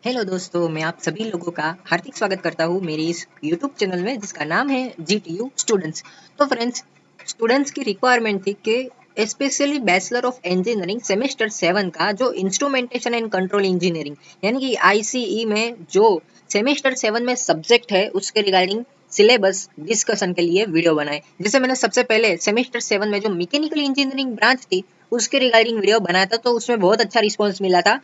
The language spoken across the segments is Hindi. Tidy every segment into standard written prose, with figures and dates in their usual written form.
हेलो दोस्तों, मैं आप सभी लोगों का हार्दिक स्वागत करता हूँ मेरे इस यूट्यूब चैनल में जिसका नाम है GTU स्टूडेंट्स। तो फ्रेंड्स, स्टूडेंट्स की रिक्वायरमेंट थी कि specially bachelor of engineering semester 7 का जो इंस्ट्रूमेंटेशन एंड कंट्रोल इंजीनियरिंग यानी कि ICE में जो सेमेस्टर 7 में सब्जेक्ट है उसके रिगार्डिंग सिलेबस डिस्कशन के लिए वीडियो बनाए। जैसे मैंने सबसे पहले सेमेस्टर 7 में जो मैकेनिकल इंजीनियरिंग ब्रांच थी उसके रिगार्डिंग वीडियो बनाया था, तो उसमें बहुत अच्छा रिस्पॉन्स मिला था।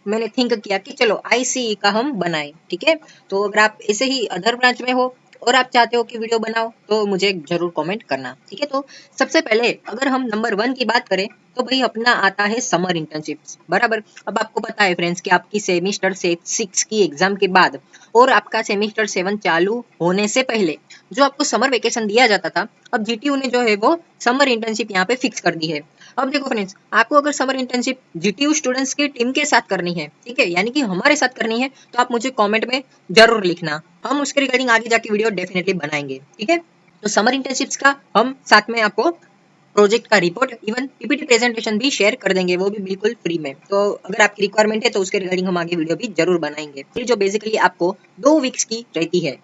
मैंने थिंक किया कि चलो ICE का हम बनाएं। ठीक है, तो अगर आप ऐसे ही अदर ब्रांच में हो और आप चाहते हो कि वीडियो बनाओ तो मुझे जरूर कमेंट करना। ठीक है, तो सबसे पहले अगर हम नंबर 1 की बात करें तो भाई अपना आता है समर इंटर्नशिप्स। बराबर, अब आपको पता है फ्रेंड्स कि आपकी सेमेस्टर से 6 की एग्जाम के बाद और आपका सेमेस्टर 7 चालू होने से पहले जो आपको समर वेकेशन दिया जाता था, अब GTU ने जो है वो समर इंटर्नशिप यहाँ पे फिक्स कर दी है। अब देखो फ्रेंड्स, आपको अगर समर इंटर्नशिप GTU स्टूडेंट्स की टीम के साथ करनी है, ठीक है, यानी कि हमारे साथ करनी है, तो आप मुझे कमेंट में जरूर लिखना। हम उसके रिगार्डिंग आगे जाके वीडियो डेफिनेटली बनाएंगे। ठीक है, तो समर इंटर्नशिप्स का हम साथ में आपको प्रोजेक्ट का रिपोर्ट इवन PPT प्रेजेंटेशन भी शेयर कर देंगे, वो भी बिल्कुल फ्री में। तो अगर आपकी रिक्वायरमेंट है तो उसके रिगार्डिंग हम आगे वीडियो भी जरूर बनाएंगे, जो बेसिकली आपको 2 वीक्स की रहती है।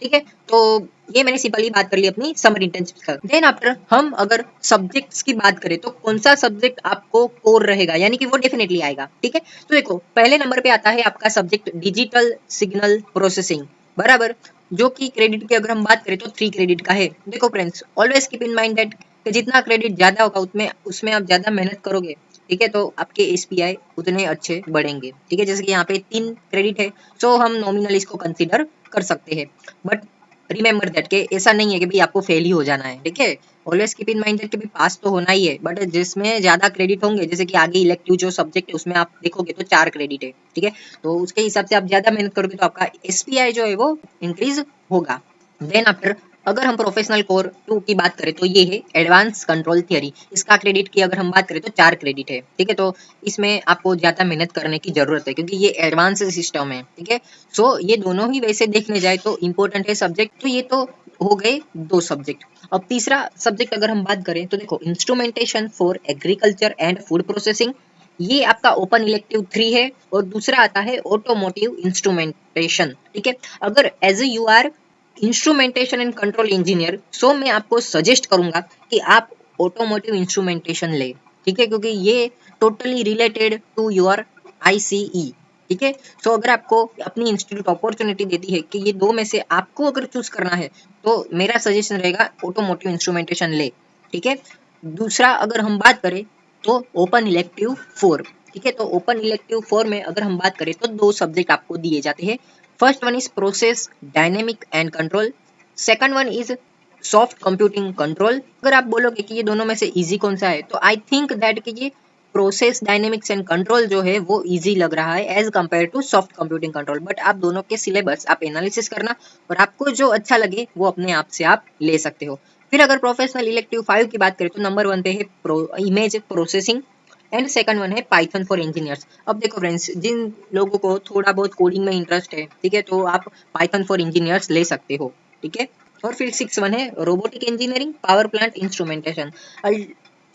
ठीक है, तो ये मैंने सिंपली बात कर ली अपनी समर इंटर्नशिप का। देन आफ्टर हम अगर सब्जेक्ट्स की बात करें तो कौन सा सब्जेक्ट आपको कोर रहेगा, यानी कि वो डेफिनेटली आएगा। ठीक है, तो देखो पहले नंबर पे आता है आपका सब्जेक्ट डिजिटल सिग्नल प्रोसेसिंग। बराबर, जो कि क्रेडिट की अगर हम बात करें तो 3 क्रेडिट का है। देखो friends, always keep in mind that कि जितना क्रेडिट ज्यादा होगा उसमें उसमें आप ज्यादा मेहनत करोगे, ठीक है, तो आपके SPI उतने अच्छे बढ़ेंगे। ठीक है, जैसे कि यहाँ पे 3 क्रेडिट है, सो हम नॉमिनल इसको कंसीडर कर सकते हैं। बट रिमेंबर दैट के ऐसा नहीं है कि भाई आपको फेल ही हो जाना है। ठीक है, always keep in mind that कि पास तो होना ही है, बट जिसमें ज्यादा क्रेडिट होंगे, जैसे कि आगे इलेक्टिव जो सब्जेक्ट है उसमें आप देखोगे तो 4 क्रेडिट है। ठीक है, तो उसके हिसाब से आप ज्यादा मेहनत करोगे तो आपका SPI जो है वो इंक्रीज होगा। देन आफ्टर अगर हम प्रोफेशनल कोर 2 की बात करें तो ये है एडवांस कंट्रोल थियरी। इसका क्रेडिट की अगर हम बात करें तो 4 क्रेडिट है। ठीक है, तो इसमें आपको ज्यादा मेहनत करने की जरूरत है क्योंकि ये एडवांस सिस्टम है। ठीक है, ये दोनों ही वैसे देखने जाए तो इम्पोर्टेंट है सब्जेक्ट। तो ये तो हो गए 2 सब्जेक्ट। अब तीसरा सब्जेक्ट अगर हम बात करें तो देखो instrumentation for agriculture and food processing, ये आपका ओपन इलेक्टिव 3 है। और दूसरा आता है ऑटोमोटिव इंस्ट्रूमेंटेशन। ठीक है, अगर as you are instrumentation and control engineer, मैं आपको सजेस्ट करूंगा कि आप ऑटोमोटिव इंस्ट्रूमेंटेशन ले। ठीक है, क्योंकि ये totally related to your ICE। ठीक है, अगर आपको अपनी इंस्टीट्यूट अपॉर्चुनिटी देती है कि ये 2 में से आपको अगर चूज करना है तो मेरा सजेशन रहेगा ऑटोमोटिव इंस्ट्रूमेंटेशन ले। ठीक है, दूसरा अगर हम बात करें तो ओपन इलेक्टिव 4। ठीक है, तो ओपन इलेक्टिव 4 में अगर हम बात करें तो 2 सब्जेक्ट आपको दिए जाते हैं। First one is process dynamic and control, second one is soft computing control. अगर आप बोलोगे कि ये दोनों में से इजी कौन सा है, तो आई थिंक दैट कि ये प्रोसेस डायनेमिक्स एंड कंट्रोल जो है वो इजी लग रहा है as compare to soft computing control. But आप दोनों के सिलेबस आप एनालिसिस करना और आपको जो अच्छा लगे वो अपने आप से आप ले सकते हो। फिर अगर प्रोफेशनल इलेक्टिव 5 की बात करें तो नंबर 1 पे है image processing and second one है पाइथन फॉर इंजीनियर्स। अब देखो फ्रेंड्स, जिन लोगों को थोड़ा बहुत कोडिंग में इंटरेस्ट है, ठीक है, तो आप पाइथन फॉर इंजीनियर्स ले सकते हो। ठीक है, और फिर 6 वन है robotic engineering power plant instrumentation.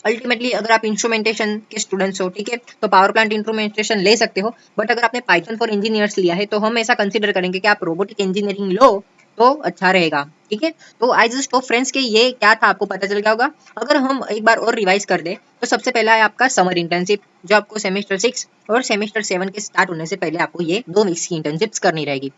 Ultimately अगर आप इंस्ट्रूमेंटेशन के स्टूडेंट्स हो, ठीक है, तो पावर प्लांट इंस्ट्रूमेंटेशन ले सकते हो। बट अगर आपने पाइथन फॉर इंजीनियर्स लिया है तो हम ऐसा कंसीडर करेंगे कि आप रोबोटिक इंजीनियरिंग लो तो अच्छा रहेगा। ठीक है, तो आई जस्ट होप फ्रेंड्स कि ये क्या था आपको पता चल गया होगा। अगर हम एक बार और रिवाइज कर दें तो सबसे पहला है आपका समर इंटर्नशिप, जो आपको सेमेस्टर 6 और सेमेस्टर 7 के स्टार्ट होने से पहले आपको ये 2 वीक्स की इंटर्नशिप्स करनी रहेगी।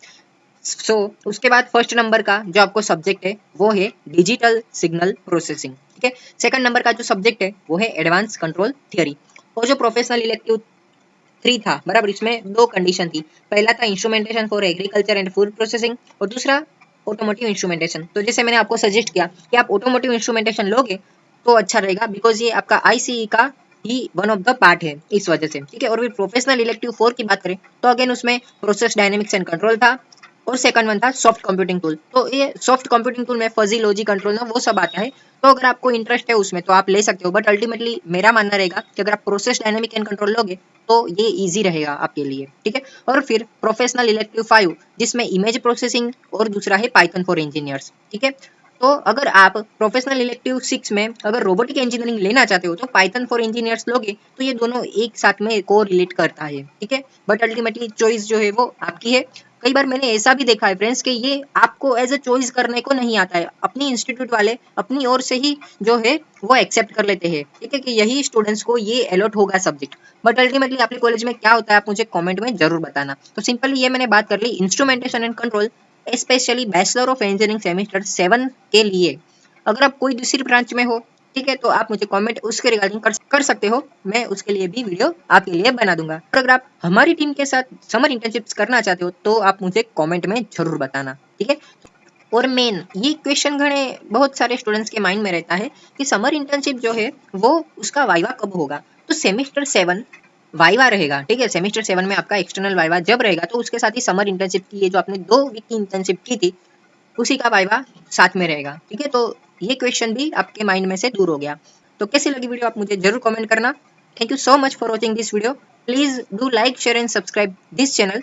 उसके बाद फर्स्ट नंबर का जो आपको सब्जेक्ट है वो है डिजिटल सिग्नल प्रोसेसिंग। ठीक है, सेकंड नंबर का जो सब्जेक्ट है वो है एडवांस कंट्रोल थियरी। और जो प्रोफेशनल इलेक्टिव 3 था, बराबर, इसमें 2 कंडीशन थी। पहला था instrumentation for agriculture and food processing और दूसरा ऑटोमोटिव इंस्ट्रूमेंटेशन। तो जैसे मैंने आपको सजेस्ट किया कि आप ऑटोमोटिव इंस्ट्रूमेंटेशन लोगे तो अच्छा रहेगा, बिकॉज ये आपका ICE का ही वन ऑफ द पार्ट है इस वजह से। ठीक है, और फिर प्रोफेशनल इलेक्टिव 4 की बात करें तो अगेन उसमें प्रोसेस डायनेमिक्स एंड कंट्रोल था और सेकंड वन था सॉफ्ट कंप्यूटिंग टूल। तो ये सॉफ्ट कंप्यूटिंग टूल में फजी लॉजिक कंट्रोल ना वो सब आता है। तो अगर आपको इंटरेस्ट है उसमें तो आप ले सकते हो, बट अल्टीमेटली मेरा मानना रहेगा कि अगर आप प्रोसेस डायनेमिक एंड कंट्रोल लोगे तो ये इजी रहेगा आपके लिए। ठीक है, और फिर प्रोफेशनल इलेक्टिव 5 जिसमें इमेज प्रोसेसिंग और दूसरा है पाइथन फॉर इंजीनियर्स। ठीक है, तो अगर आप प्रोफेशनल इलेक्टिव 6 में अगर रोबोटिक इंजीनियरिंग लेना चाहते हो तो पाइथन फॉर इंजीनियर्स लोगे तो ये दोनों एक साथ में को रिलेट करता है, ठीक है। बट अल्टीमेटली चॉइस जो है वो आपकी है। कई बार मैंने ऐसा भी देखा है फ्रेंड्स कि ये आपको एज अ चॉइस करने को नहीं आता है, अपनी इंस्टीट्यूट वाले अपनी ओर से ही जो है वो एक्सेप्ट कर लेते हैं, ठीक है, कि यही स्टूडेंट्स को ये अलॉट होगा सब्जेक्ट। बट अल्टीमेटली आपके कॉलेज में क्या होता है आप मुझे कमेंट में जरूर बताना। तो सिंपली ये मैंने बात कर ली instrumentation and control, specially bachelor of engineering semester 7 के लिए। अगर आप कोई दूसरी ब्रांच में हो, ठीक है, तो आप मुझे कमेंट उसके रिगार्डिंग कर सकते हो, मैं उसके लिए भी वीडियो आपके लिए बना दूंगा। और अगर आप हमारी टीम के साथ समर इंटर्नशिप्स करना चाहते हो तो आप मुझे कमेंट में जरूर बताना, ठीक है। और मेन ये क्वेश्चन घणे बहुत सारे स्टूडेंट्स के माइंड में रहता है कि समर इंटर्नशिप जो है वो उसका वाइवा कब होगा। तो सेमेस्टर 7 वाइवा रहेगा, ठीक है। सेमेस्टर 7 में आपका एक्सटर्नल वाइवा जब रहेगा तो उसके साथ ही समर इंटर्नशिप की ये जो आपने 2 वीक की इंटर्नशिप की थी उसी का वाइवा साथ में रहेगा, ठीक है। तो ये क्वेश्चन भी आपके माइंड में से दूर हो गया। तो कैसी लगी वीडियो आप मुझे जरूर कमेंट करना। Thank you so much for watching this video. Please do like share and subscribe this channel.